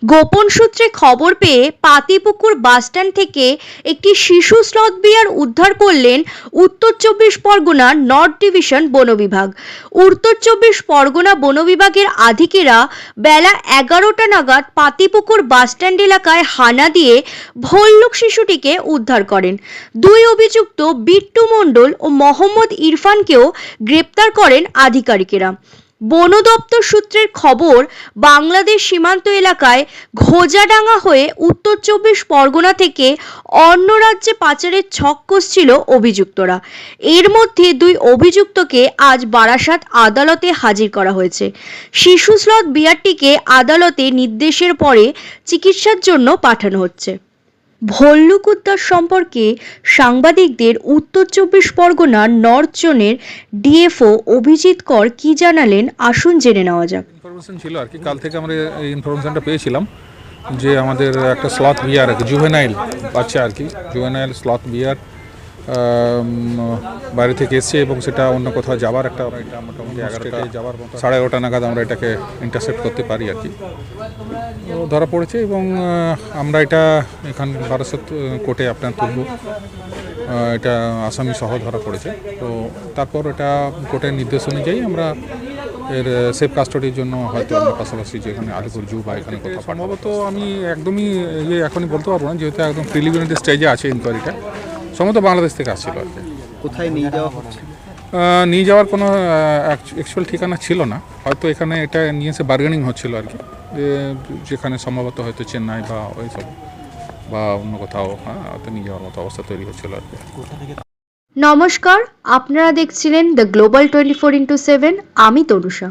গোপন সূত্রে খবর পেয়ে পাতিপুকুর বাসস্ট্যান্ড থেকে একটি শিশু স্লথ বিয়ার উদ্ধার করলেন উত্তর চব্বিশ পরগনা নর্থ ডিভিশন বন বিভাগ। উত্তর চব্বিশ পরগনা বন বিভাগের আধিকারিকেরা বেলা 11টা নাগাদ পাতিপুকুর বাসস্ট্যান্ড এলাকায় হানা দিয়ে ভল্লুক শিশুটিকে উদ্ধার করেন। দুই অভিযুক্ত বিট্টু মণ্ডল ও মোহাম্মদ ইরফানকেও গ্রেপ্তার করেন আধিকারিকেরা। বন দপ্তর সূত্রের খবর, বাংলাদেশ সীমান্ত এলাকায় ঘোজাডাঙ্গা হয়ে উত্তর চব্বিশ পরগনা থেকে অন্য রাজ্যে পাচারের ছক কষছিল অভিযুক্তরা। এর মধ্যে দুই অভিযুক্তকে আজ বারাসাত আদালতে হাজির করা হয়েছে। শিশু স্লথ বিয়ারটিকে আদালতে নির্দেশের পরে চিকিৎসার জন্য পাঠানো হচ্ছে। ভল্লুক উদ্ধার সম্পর্কে সাংবাদিকদের উত্তর চব্বিশ পরগনা নর্থ জোনের ডিএফও অভিজিৎ কর কি জানালেন, আসুন জেনে নেওয়া যাক। ইনফরমেশন ছিল আর কি, কাল থেকে আমরা এই ইনফরমেশনটা পেয়েছিলাম যে আমাদের একটা স্লথ বিয়ার আর কি, জুভেনাইল বাচ্চা আর কি, জুভেনাইল স্লথ বিয়ার বাইরে থেকে এসছে এবং সেটা অন্য কোথাও যাওয়ার একটা মোটামুটি 11:30 নাগাদ আমরা এটাকে ইন্টারসেপ্ট করতে পারি আর কি, ধরা পড়েছে এবং আমরা এটা এখান বারাসত কোর্টে আপনার তুলব। এটা আসামি সহ ধরা পড়েছে, তো তারপর এটা কোর্টের নির্দেশ অনুযায়ী আমরা এর সেফ কাস্টডির জন্য হয়তো আমরা পাশাপাশি যেখানে আলিপুর জু বা এখানে কোথাও সম্ভবত আমি একদমই এখনই বলতে পারবো না, যেহেতু একদম প্রিলিমিনারি স্টেজে আছে ইনকোয়ারিটা। সম্ভবত বাংলাদেশ থেকে আসছিল আর কি। কোথায় নিয়ে যাওয়া হচ্ছে? নিয়ে যাওয়ার কোনো অ্যাকচুয়াল ঠিকানা ছিল না, হয়তো এখানে এটা নিয়ে এসে বার্গেনিং হচ্ছিল আর কি, যেখানে সম্ভবত হয়তো চেন্নাই বা ওইসব বা অন্য কোথাও হয়তো নিয়ে যাওয়ার মতো অবস্থা তৈরি হচ্ছিল আর কি। নমস্কার, আপনারা দেখছিলেন দ্য গ্লোবাল 24x7। আমি তনুষা।